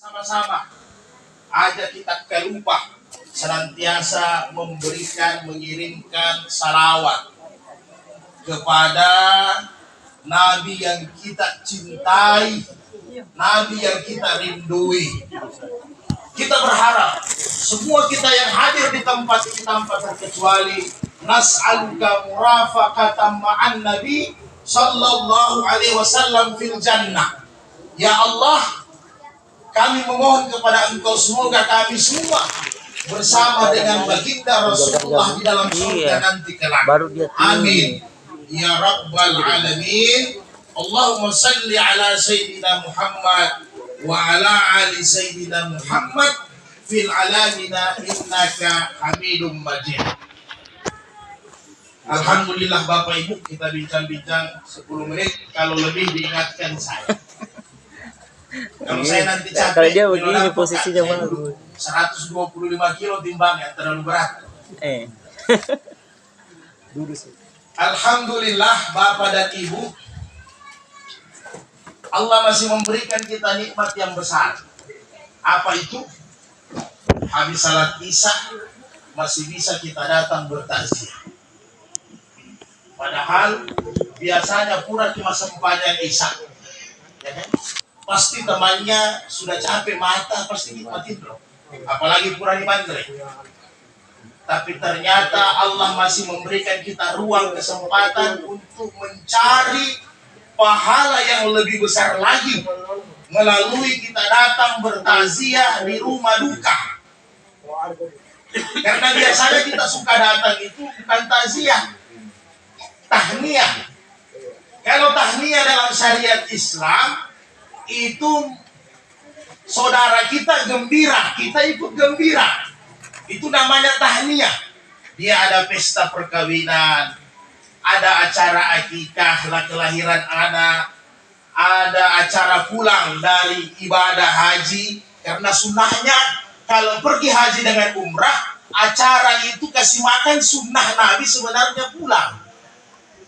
Sama-sama ajak kita kelupa senantiasa mengirimkan salawat kepada Nabi yang kita cintai, Nabi yang kita rindui. Kita berharap semua kita yang hadir di tempat ini tanpa terkecuali nas'aluka murafaqatan ma'an Nabi sallallahu alaihi wasallam fil jannah. Ya Allah, kami memohon kepada Engkau semoga kami semua bersama dengan baginda Rasulullah di dalam surga nanti kelak. Amin. Ya Rabbal Alamin. Allahumma salli ala Sayyidina Muhammad wa ala ali Sayyidina Muhammad fil alamina innaka Hamidum Majid. Alhamdulillah Bapak Ibu, kita bincang-bincang 10 menit, kalau lebih diingatkan saya. Kalau saya nanti capek, kalau dia begini posisinya bagus. 125 kilo timbangnya terlalu berat. Alhamdulillah Bapak dan Ibu, Allah masih memberikan kita nikmat yang besar. Apa itu? Habis salat Isya masih bisa kita datang bertakziah. Padahal biasanya pura cuma sembahyang Isya, ya kan? Pasti temannya sudah capek mata, pasti nikmatin loh. Apalagi pura di Bandre. Tapi ternyata Allah masih memberikan kita ruang kesempatan untuk mencari pahala yang lebih besar lagi melalui kita datang bertakziah di rumah duka. Karena biasanya kita suka datang itu bukan takziah, tahniah. Kalau tahniah dalam syariat Islam itu saudara kita gembira, kita ikut gembira. Itu namanya tahniah. Dia ada pesta perkawinan, ada acara akikah, kelahiran anak, ada acara pulang dari ibadah haji. Karena sunnahnya kalau pergi haji dengan umrah, acara itu kasih makan sunnah Nabi sebenarnya pulang.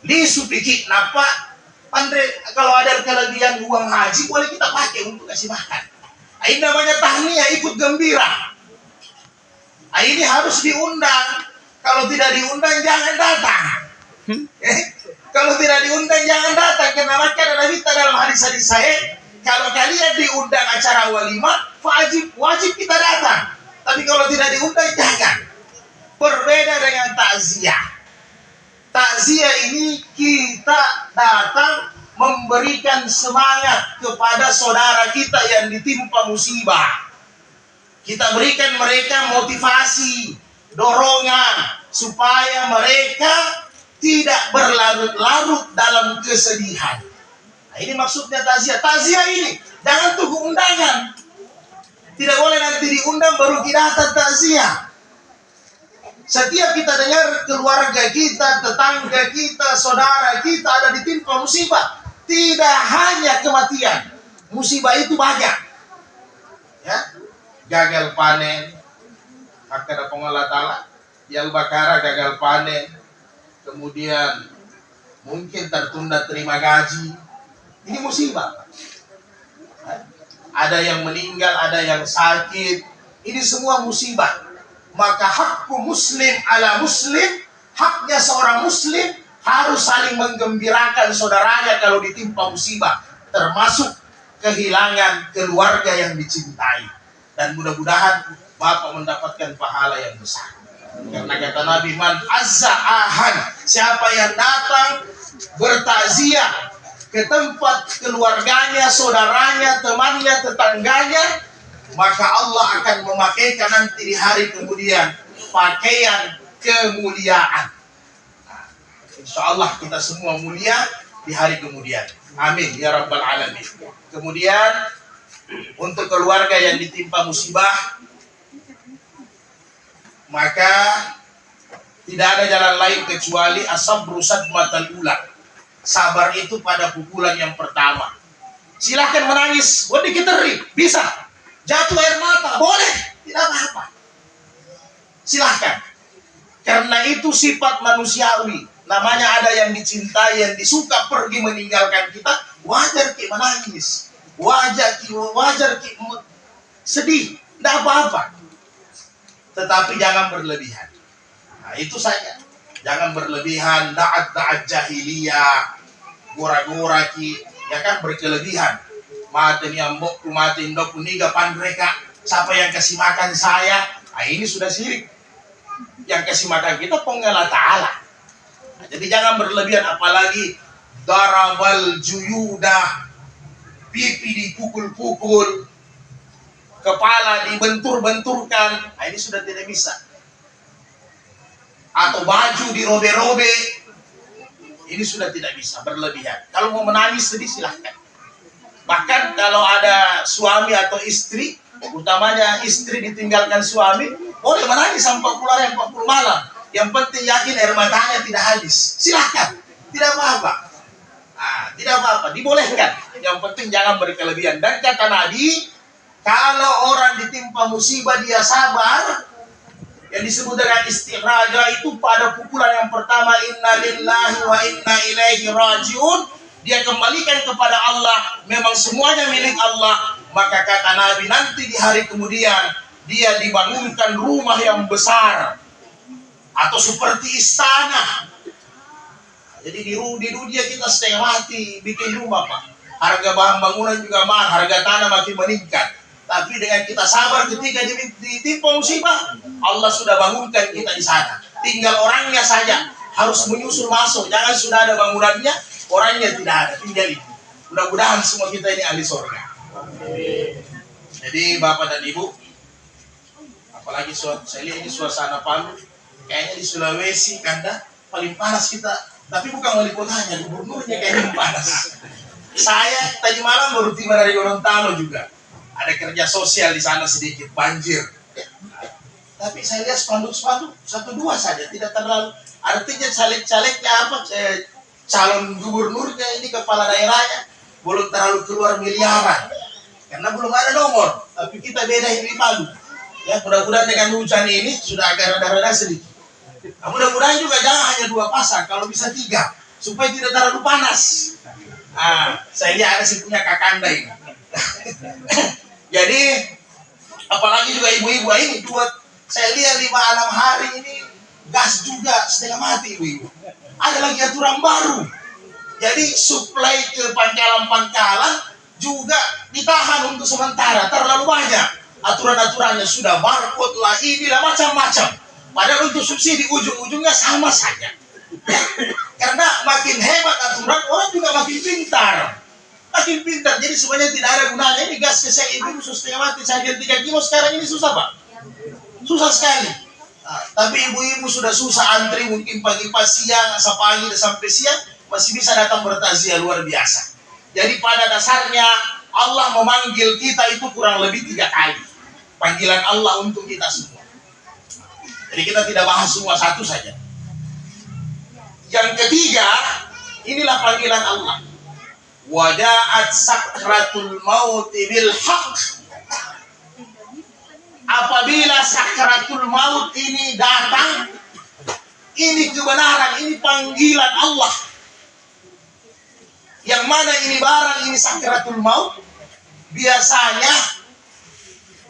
Di supiki napa? Andre, kalau ada kelebihan uang haji boleh kita pakai untuk kasih makan. Ini namanya tahniah, ikut gembira. Ini harus diundang. Kalau tidak diundang jangan datang. Kalau tidak diundang jangan datang. Karena ada Nabi dalam hadis-hadis saya, kalau kalian diundang acara walimah, wajib kita datang. Tapi kalau tidak diundang jangan. Berbeda dengan takziah. Takziah ini kita datang memberikan semangat kepada saudara kita yang ditimpa musibah. Kita berikan mereka motivasi, dorongan supaya mereka tidak berlarut-larut dalam kesedihan. Nah, ini maksudnya takziah. Takziah ini jangan tunggu undangan. Tidak boleh nanti diundang baru kita datang takziah. Setiap kita dengar keluarga kita, tetangga kita, saudara kita ada ditimpa musibah, tidak hanya kematian, musibah itu banyak. Ya, gagal panen, hak ada pengolah ta'ala, Al-Baqarah gagal panen, kemudian mungkin tertunda terima gaji, ini musibah. Ada yang meninggal, ada yang sakit, ini semua musibah. Maka hakku muslim ala muslim, haknya seorang muslim harus saling menggembirakan saudaranya kalau ditimpa musibah, termasuk kehilangan keluarga yang dicintai. Dan mudah-mudahan Bapak mendapatkan pahala yang besar. Karena kata Nabi, man azza ahan, siapa yang datang bertakziah ke tempat keluarganya, saudaranya, temannya, tetangganya, maka Allah akan memakaikan nanti di hari kemudian pakaian kemuliaan. Insya Allah kita semua mulia di hari kemudian. Amin ya Rabbal Alamin. Kemudian untuk keluarga yang ditimpa musibah, maka tidak ada jalan lain kecuali asabru sadmatal ula. Sabar itu pada pukulan yang pertama. Silahkan menangis, boleh diteri, bisa. Jatuh air mata, boleh, tidak apa-apa. Silahkan. Karena itu sifat manusiawi. Namanya ada yang dicintai, yang disuka pergi meninggalkan kita, wajar ki menangis. Wajar ki sedih, tidak apa-apa. Tetapi jangan berlebihan. Nah, itu saja. Jangan berlebihan, da'at jahiliyah, gora-gora ki, ya kan berkelebihan. Maten yang mbok kumatin dok kuniga pandreka, siapa yang kasih makan saya? Nah, ini sudah syirik. Yang kasih makan kita penggala ta'ala. Nah, jadi jangan berlebihan, apalagi darabal juyuda, pipi dipukul-pukul, kepala dibentur-benturkan. Nah, ini sudah tidak bisa. Atau baju dirobe-robe, ini sudah tidak bisa, berlebihan. Kalau mau menangis sedih silahkan. Bahkan kalau ada suami atau istri, utamanya istri ditinggalkan suami, boleh menangis sampai 40 hari 40 malam. Yang penting yakin air matanya tidak habis. Silahkan, tidak apa-apa. Nah, tidak apa-apa, dibolehkan. Yang penting jangan berkelebihan. Dan kata Nabi, kalau orang ditimpa musibah dia sabar, yang disebut dengan istighraja itu pada pukulan yang pertama, inna lillahi wa inna ilaihi rajiun, dia kembalikan kepada Allah, memang semuanya milik Allah. Maka kata Nabi, nanti di hari kemudian dia dibangunkan rumah yang besar atau seperti istana. Jadi di dunia kita setengah mati bikin rumah, Pak. Harga bahan bangunan juga mahal, harga tanah makin meningkat. Tapi dengan kita sabar ketika ditimpa musibah, Allah sudah bangunkan kita di sana. Tinggal orangnya saja harus menyusul masuk. Jangan sudah ada bangunannya, orangnya tidak ada. Tinggal itu. Mudah-mudahan semua kita ini ahli surga. Jadi Bapak dan Ibu, apalagi saya lihat ini suasana Palu, kayaknya di Sulawesi Kanda paling panas kita. Tapi bukan wali kotanya, gubernurnya kayaknya panas. Saya tadi malam baru tiba dari Gorontalo juga. Ada kerja sosial di sana sedikit, banjir. Tapi saya lihat spanduk-spanduk 1-2 saja, tidak terlalu. Artinya caleg-calegnya apa, calon gubernurnya ini kepala daerahnya belum terlalu keluar miliaran, karena belum ada nomor. Tapi kita beda ini Palu. Ya, mudah-mudahan dengan hujan ini sudah agak rada-rada sedikit. Nah, mudah-mudahan juga jangan hanya 2 pasang, kalau bisa 3, supaya tidak terlalu panas. Saya lihat ada sih punya kakanda ini. Jadi apalagi juga ibu-ibu ini saya lihat 5-6 hari ini gas juga setengah mati ibu-ibu. Ada lagi aturan baru. Jadi suplai ke pangkalan-pangkalan juga ditahan untuk sementara, terlalu banyak. Aturan-aturannya sudah barcode lah, inilah macam-macam. Padahal untuk subsidi ujung-ujungnya sama saja. Karena makin hebat aturan, orang juga makin pintar. Jadi sebenarnya tidak ada gunanya. Ini gas keseng ibu khusus setengah mati saja 3 kilo sekarang ini susah, Pak. Susah sekali. Tapi ibu-ibu sudah susah antri, mungkin pagi-pagi siang, pagi sampai siang masih bisa datang bertakziah, luar biasa. Jadi pada dasarnya Allah memanggil kita itu kurang lebih 3 kali. Panggilan Allah untuk kita semua. Jadi kita tidak bahas semua, satu saja. Yang ketiga, inilah panggilan Allah. Waja'at sakratul maut bil haq. Apabila sakratul maut ini datang, ini kebenaran, ini panggilan Allah. Yang mana ini barang, ini sakratul maut. Biasanya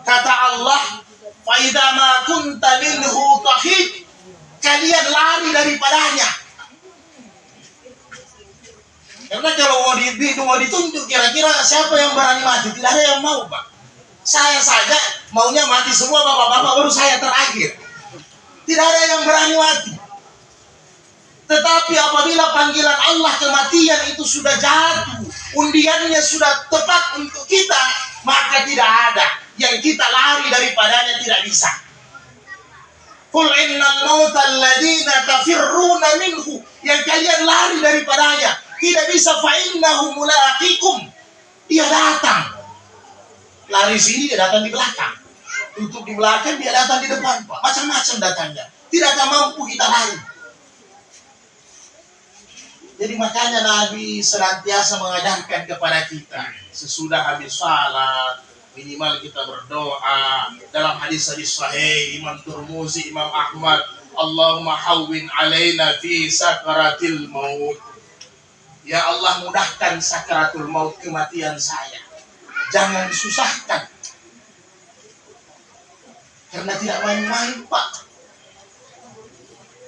kata Allah, fa idza ma kunta minhu tahid, kalian lari daripadanya. Karena kalau mau ditunjuk, kira-kira siapa yang berani mati? Tidak ada yang mau, Pak. Saya saja maunya mati semua, bapak-bapak, baru saya terakhir. Tidak ada yang berani mati. Tetapi apabila panggilan Allah kematian itu sudah jatuh, undiannya sudah tepat untuk kita, maka tidak ada yang kita lari daripadanya, tidak bisa. Qul innal mauta alladhina tafirruna minhu, yang kalian lari daripadanya, tidak bisa. Fa innahu mulaqikum, dia datang. Lari sini, dia datang di belakang. Tutup di belakang, dia datang di depan, Pak. Macam-macam datangnya. Tidak akan mampu kita lari. Jadi makanya Nabi senantiasa mengajarkan kepada kita, sesudah habis salat, minimal kita berdoa. Dalam hadis-hadis sahih Imam Turmuzi, Imam Ahmad, Allahumma hawwin alaina fi sakaratil maut. Ya Allah, mudahkan sakaratul maut, kematian saya. Jangan susahkan. Karena tidak main-main, Pak.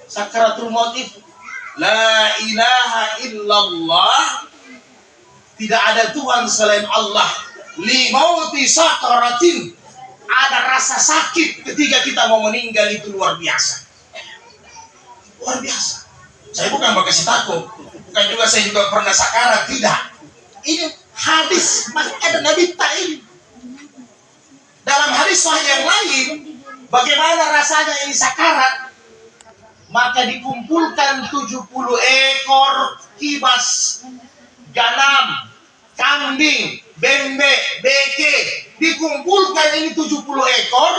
Sakaratul maut itu la ilaha illallah, tidak ada Tuhan selain Allah. Li mauti sakaratin, ada rasa sakit ketika kita mau meninggal, itu luar biasa. Luar biasa. Saya bukan berkasih takut, bukan juga saya juga pernah sakarat, tidak. Ini hadis, maka ada Nabi Ta'im. Dalam hadis sahih yang lain, bagaimana rasanya ini sakarat? Maka dikumpulkan 70 ekor kibas, ganam, kambing, bembe, beke. Dikumpulkan ini 70 ekor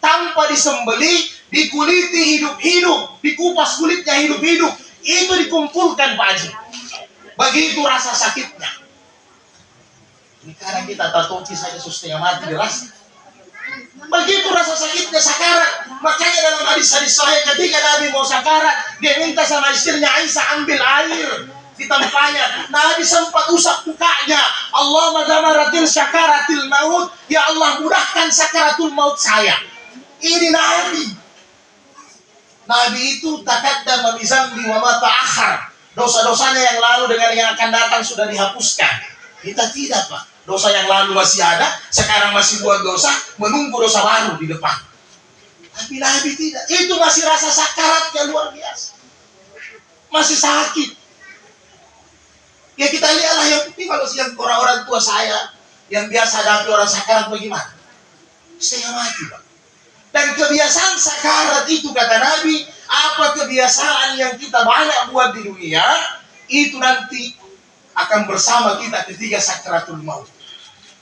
tanpa disembeli, dikuliti hidup-hidup, dikupas kulitnya hidup-hidup. Itu dikumpulkan, Pak Haji. Begitu rasa sakitnya. Ini karena kita tatoki saja setengah mati dirasa. Begitu rasa sakitnya sakarat. Makanya dalam hadis-hadis sahih ketika Nabi mau sakarat, dia minta sama istrinya Aisyah ambil air di tempatnya. Nabi sempat usap mukanya. Allahumma damaratil sakaratil maut, ya Allah mudahkan sakaratul maut saya. Ini Nabi. Nabi itu taqaddama bi zambi wa ma ta'akhkhar. Dosa-dosanya yang lalu dengan yang akan datang sudah dihapuskan. Kita tidak, Pak. Dosa yang lalu masih ada, sekarang masih buat dosa, menunggu dosa baru di depan. Tapi Nabi tidak. Itu masih rasa sakaratnya luar biasa. Masih sakit. Ya kita lihatlah yang penting kalau siang orang-orang tua saya yang biasa hadapi orang sakarat bagaimana? Setengah mati, Pak. Dan kebiasaan sakarat itu kata Nabi, apa kebiasaan yang kita banyak buat di dunia, itu nanti akan bersama kita ketika sakaratul maut.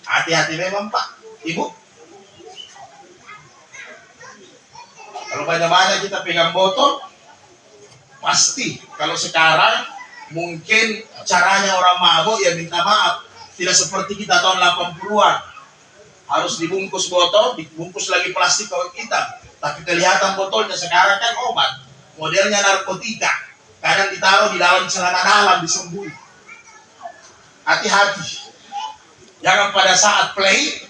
Hati-hati memang, Pak, Ibu. Kalau banyak-banyak kita pegang botol, pasti kalau sekarang mungkin caranya orang mabuk ya minta maaf. Tidak seperti kita tahun 80-an. Harus dibungkus botol, dibungkus lagi plastik kain hitam. Tapi kelihatan botolnya sekarang kan obat. Modelnya narkotika. Kadang ditaruh di dalam celana dalam, disembunyi. Hati-hati. Jangan pada saat play,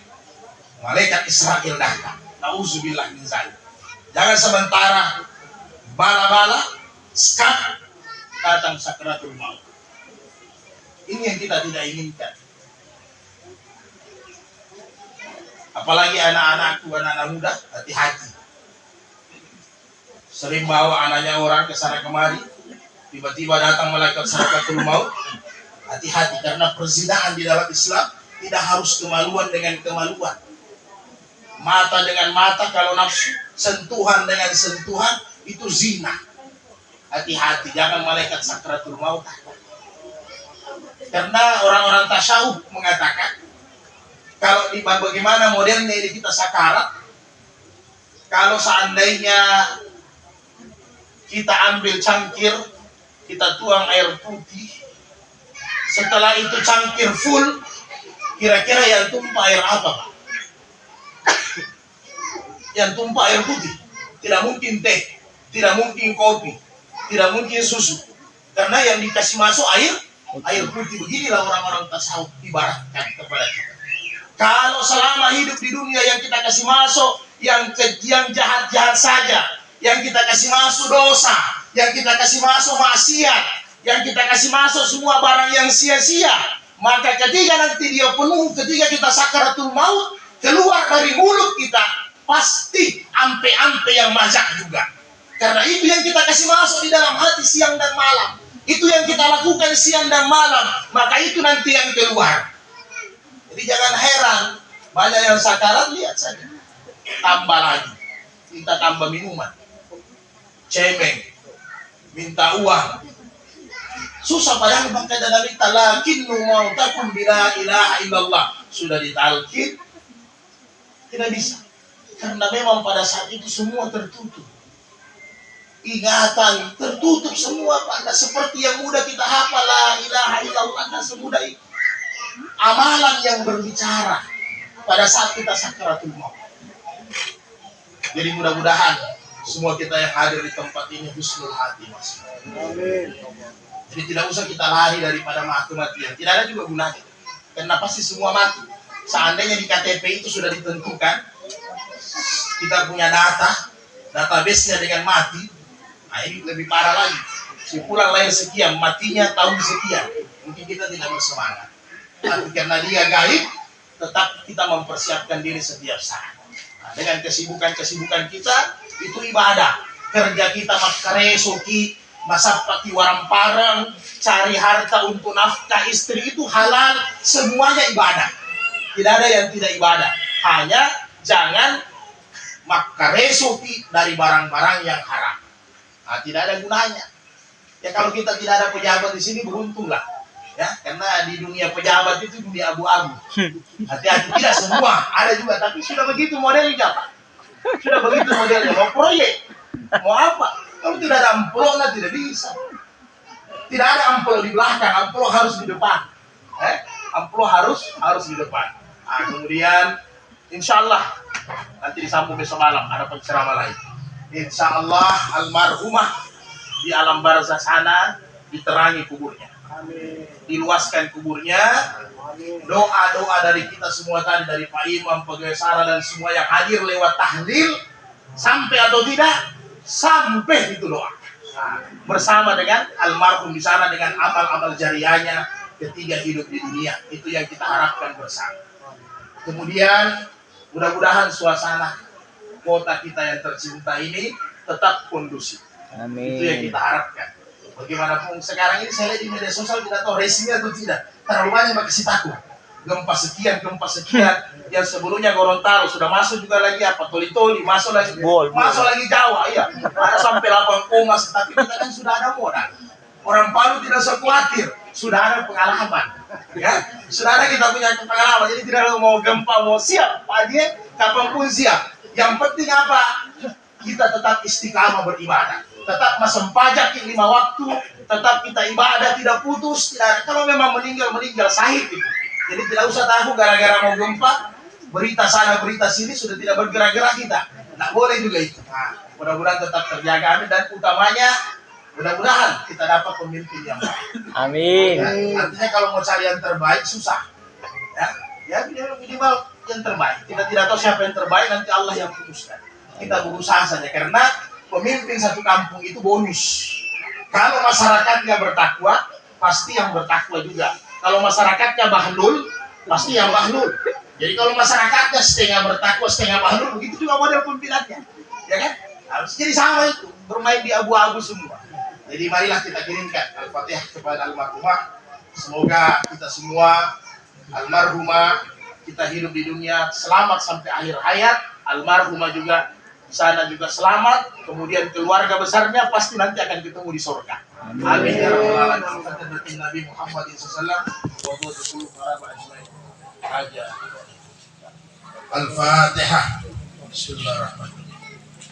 malaikat Israel datang. Nauzubillah min zalik. Jangan sementara bala-bala, sekarang datang sakaratul maut. Ini yang kita tidak inginkan. Apalagi anak-anakku, anak-anak muda, hati-hati. Sering bawa anaknya orang ke sana kemari, tiba-tiba datang malaikat sakaratul maut. Hati-hati, karena perzinahan di dalam Islam tidak harus kemaluan dengan kemaluan. Mata dengan mata kalau nafsu, sentuhan dengan sentuhan, itu zina. Hati-hati, jangan malaikat sakaratul maut. Karena orang-orang tasyawuf mengatakan, kalau di bagaimana modelnya ini kita sakarat, kalau seandainya kita ambil cangkir, kita tuang air putih, setelah itu cangkir full, kira-kira yang tumpah air apa, Pak? Yang tumpah air putih. Tidak mungkin teh, tidak mungkin kopi, tidak mungkin susu. Karena yang dikasih masuk air putih. Beginilah orang-orang tasawuf ibaratkan kepada kita. Kalau selama hidup di dunia yang kita kasih masuk yang jahat-jahat saja, yang kita kasih masuk dosa, yang kita kasih masuk maksiat, yang kita kasih masuk semua barang yang sia-sia, maka ketika nanti dia penuh, ketika kita sakaratul maut, keluar dari mulut kita pasti ampe-ampe yang mazak juga. Karena itu yang kita kasih masuk di dalam hati siang dan malam. Itu yang kita lakukan siang dan malam, maka itu nanti yang keluar. Jadi jangan heran, banyak yang sakarat, lihat saja. Tambah lagi, minta tambah minuman, cemeng, minta uang. Susah padahal maka Nabi talakin mautakum bila ilaha illallah. Sudah ditalkin, tidak bisa. Karena memang pada saat itu semua tertutup. Ingatan tertutup semua, Pak. Tidak seperti yang mudah kita hafal la ilaha illallah, tidak semudah itu. Amalan yang berbicara pada saat kita sakaratul maut. Jadi mudah-mudahan semua kita yang hadir di tempat ini husnul hati, Mas. Amin. Jadi tidak usah kita lari daripada kematian. Tidak ada juga gunanya. Karena pasti semua mati. Seandainya di KTP itu sudah ditentukan kita punya database-nya dengan mati. Nah, ini lebih parah lagi. Si pulang lahir sekian, matinya tahun sekian. Mungkin kita tidak bersemangat. Tapi karena dia gaib, tetap kita mempersiapkan diri setiap saat. Nah, dengan kesibukan-kesibukan kita, itu ibadah. Kerja kita makaresoki, masapati warang parang, cari harta untuk nafkah istri, itu halal, semuanya ibadah. Tidak ada yang tidak ibadah. Hanya jangan makaresoki dari barang-barang yang haram. Nah, tidak ada gunanya. Ya kalau kita tidak ada pejabat di sini beruntunglah. Ya, karena di dunia pejabat itu dunia abu-abu. Hati-hati, tidak semua, ada juga, tapi sudah begitu modelnya, Pak. Sudah begitu modelnya, mau proyek, mau apa? Kalau tidak ada amplopnya tidak bisa. Tidak ada amplop di belakang, amplop harus di depan. Amplop harus di depan. Nah, kemudian insya Allah nanti disambung besok malam ada penceramah lain. Insya Allah almarhumah di alam barzah sana diterangi kuburnya. Amin. Diluaskan kuburnya. Doa-doa dari kita semua tadi, dari Pak Imam, pegawai Sara dan semua yang hadir lewat tahlil, sampai atau tidak, sampai itu doa. Nah, bersama dengan almarhum di sana dengan amal-amal jariahnya ketika hidup di dunia. Itu yang kita harapkan bersama. Kemudian mudah-mudahan suasana kota kita yang tercinta ini tetap kondusif. Amin. Itu yang kita harapkan. Bagaimanapun sekarang ini saya lihat di media sosial tidak tahu resinya atau tidak. Terlalu banyak makasih takut. Gempa sekian. Yang sebelumnya Gorontalo sudah masuk juga lagi apa Toli-Toli, masuk lagi lagi Jawa, iya. Ada sampai 8 koma, tapi kita kan sudah ada modal. Orang Palu tidak usah khawatir, sudah ada pengalaman. Ya, sudah ada kita punya pengalaman. Jadi tidak mau gempa mau siap, Pak Adie, kapanpun siap. Yang penting apa? Kita tetap istiqamah beribadah. Tetap masang pajak 5 waktu, tetap kita ibadah tidak putus, tidak. Kalau memang meninggal sahih itu. Jadi tidak usah takut gara-gara mau gempa, berita sana berita sini sudah tidak bergerak-gerak kita. Nggak boleh juga itu. Nah, mudah-mudahan tetap terjaga dan utamanya mudah-mudahan kita dapat pemimpin yang baik. Amin. Ya, artinya kalau mau cari yang terbaik susah. Ya minimal yang terbaik. Kita tidak tahu siapa yang terbaik, nanti Allah yang putuskan. Kita berusaha saja karena pemimpin satu kampung itu bonus. Kalau masyarakatnya bertakwa, pasti yang bertakwa juga. Kalau masyarakatnya bahlul, pasti yang bahlul. Jadi kalau masyarakatnya setengah bertakwa, setengah bahlul, begitu juga model pimpinannya. Ya kan? Harus jadi sama itu, bermain di abu-abu semua. Jadi marilah kita kirimkan Al-Fatihah kepada almarhumah. Semoga kita semua almarhumah kita hidup di dunia selamat sampai akhir hayat. Almarhumah juga di sana juga selamat, kemudian keluarga besarnya pasti nanti akan ketemu di surga. Amin ya rabbal alamin. Nabi Muhammad sallallahu alaihi wasallam. Al-Fatihah. Bismillahirrahmanirrahim.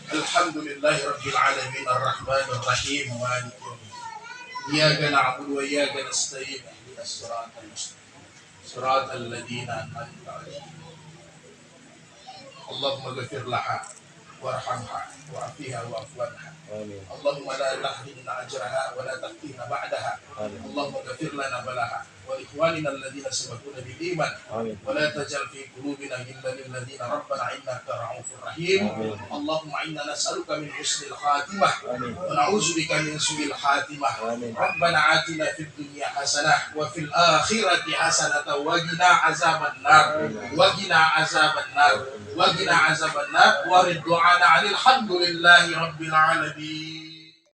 Alhamdulillahi rabbil alamin arrahmanir rahim maliki yaumiddin. Iyyaka na'budu wa iyyaka nasta'in. Ihdinas siratal mustaqim. Siratal ladzina an'amta 'alaihim. Allahumma ighfir laha warhamha wa'afiha wa'fu anha. Allahumma la tahrimna ajraha wa la taftina ba'daha. Allahumma ighfir lana balaha wa ikhwanina alladhina sabaquna bil iman wa la tajal fi qulubina ghillan lil ladzina rabbana innaka ra'ufur rahim. Allahumma inna nas'aluka min husnil khatimah wa na'udzu bika min su'il khatimah. Rabbana atina fid dunya hasanah wa fil akhirati hasanah wa qina azaban nar wa qina azaban nar wa qina azaban nar wa ridwana 'anil hamdulillahi rabbil alamin.